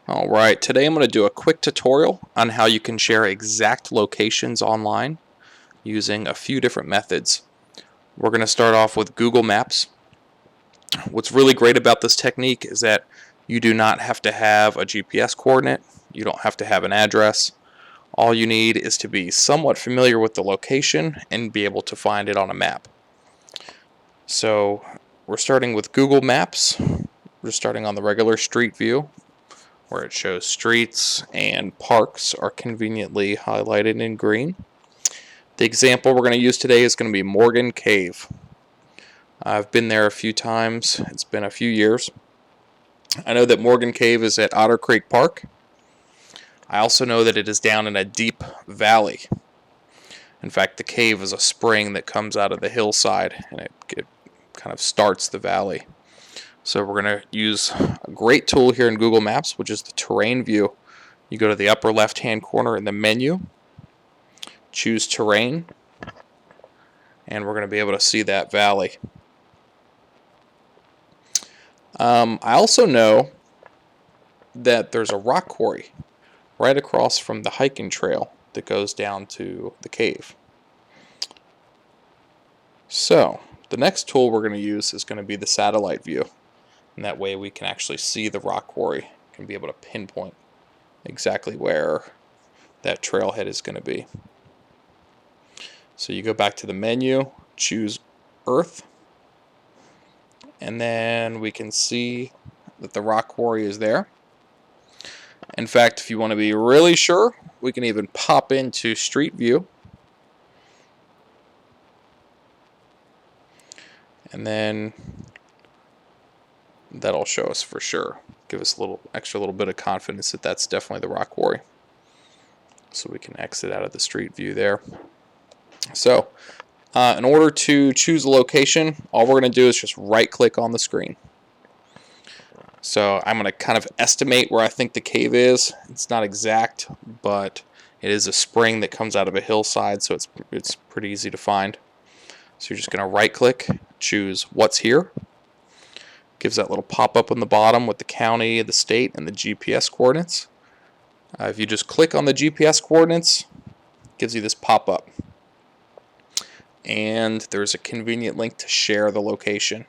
Alright, today I'm going to do a quick tutorial on how you can share exact locations online using a few different methods. We're going to start off with Google Maps. What's really great about this technique is that you do not have to have a GPS coordinate, you don't have to have an address. All you need is to be somewhat familiar with the location and be able to find it on a map. So we're starting with Google Maps. We're starting on the regular street view, where it shows streets and parks are conveniently highlighted in green. The example we're going to use today is going to be Morgan Cave. I've been there a few times. It's been a few years. I know that Morgan Cave is at Otter Creek Park. I also know that it is down in a deep valley. In fact, the cave is a spring that comes out of the hillside, and it kind of starts the valley. So we're going to use a great tool here in Google Maps, which is the terrain view. You go to the upper left-hand corner in the menu, choose terrain, and we're going to be able to see that valley. I also know that there's a rock quarry right across from the hiking trail that goes down to the cave. So the next tool we're going to use is going to be the satellite view. And that way we can actually see the rock quarry and be able to pinpoint exactly where that trailhead is going to be. So you go back to the menu, choose Earth, and then we can see that the rock quarry is there. In fact, if you want to be really sure, we can even pop into Street View. And then that'll show us for sure. Give us a little bit of confidence that that's definitely the rock quarry. So we can exit out of the street view there. So in order to choose a location, all we're going to do is just right click on the screen. So I'm going to kind of estimate where I think the cave is. It's not exact, but it is a spring that comes out of a hillside, so it's pretty easy to find. So you're just going to right click, choose what's here. Gives that little pop-up on the bottom with the county, the state, and the GPS coordinates. If you just click on the GPS coordinates, it gives you this pop-up. And there's a convenient link to share the location.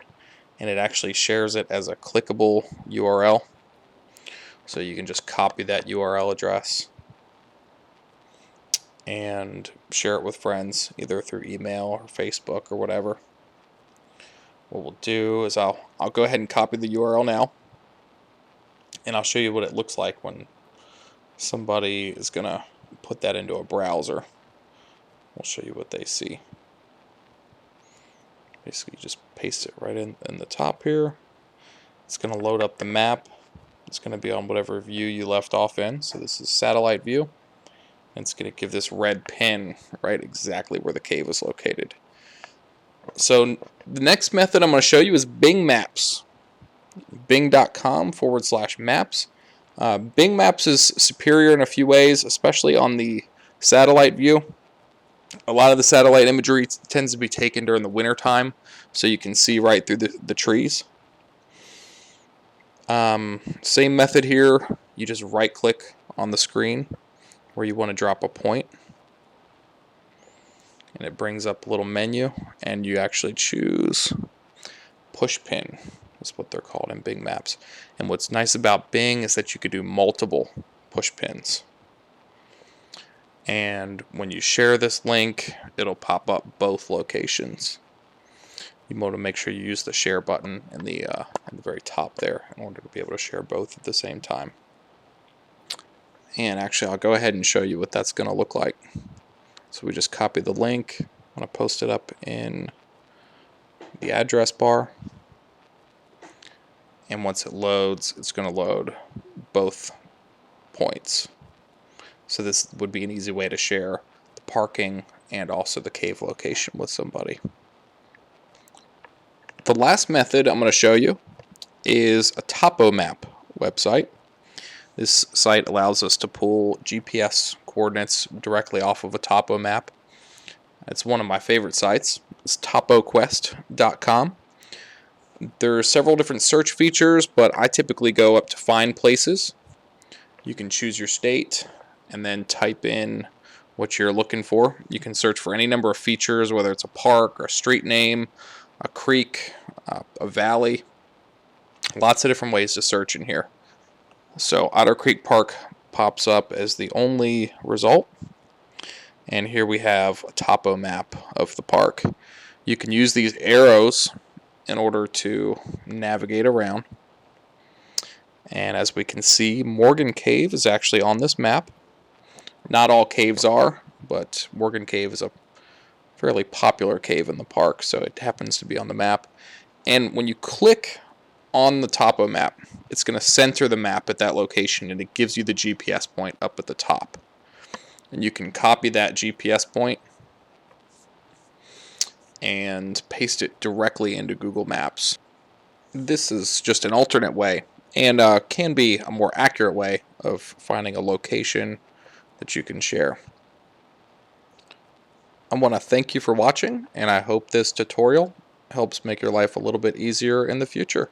And it actually shares it as a clickable URL. So you can just copy that URL address and share it with friends, either through email or Facebook or whatever. What we'll do is I'll go ahead and copy the URL now, and I'll show you what it looks like when somebody is going to put that into a browser. We'll show you what they see. Basically, just paste it right in the top here. It's going to load up the map. It's going to be on whatever view you left off in. So this is satellite view. And it's going to give this red pin right exactly where the cave is located. So the next method I'm going to show you is Bing Maps. Bing.com/maps. Bing Maps is superior in a few ways, especially on the satellite view. A lot of the satellite imagery tends to be taken during the winter time, so you can see right through the trees. Same method here. You just right click on the screen where you want to drop a point, and it brings up a little menu, and you actually choose push pin. That's what they're called in Bing Maps. And what's nice about Bing is that you could do multiple push pins. And when you share this link, it'll pop up both locations. You want to make sure you use the share button in the very top there in order to be able to share both at the same time. And actually, I'll go ahead and show you what that's going to look like. So we just copy the link. I'm going to post it up in the address bar. And once it loads, it's going to load both points. So this would be an easy way to share the parking and also the cave location with somebody. The last method I'm going to show you is a TopoMap website. This site allows us to pull GPS coordinates directly off of a TopoMap. It's one of my favorite sites. It's topoquest.com. There are several different search features, but I typically go up to find places. You can choose your state and then type in what you're looking for. You can search for any number of features, whether it's a park or a street name, a creek, a valley. Lots of different ways to search in here. So Otter Creek Park pops up as the only result. And here we have a topo map of the park. You can use these arrows in order to navigate around. And as we can see, Morgan Cave is actually on this map. Not all caves are, but Morgan Cave is a fairly popular cave in the park, so it happens to be on the map. And when you click on the topo map, it's going to center the map at that location, and it gives you the GPS point up at the top. And you can copy that GPS point and paste it directly into Google Maps. This is just an alternate way, and can be a more accurate way of finding a location that you can share. I want to thank you for watching, and I hope this tutorial helps make your life a little bit easier in the future.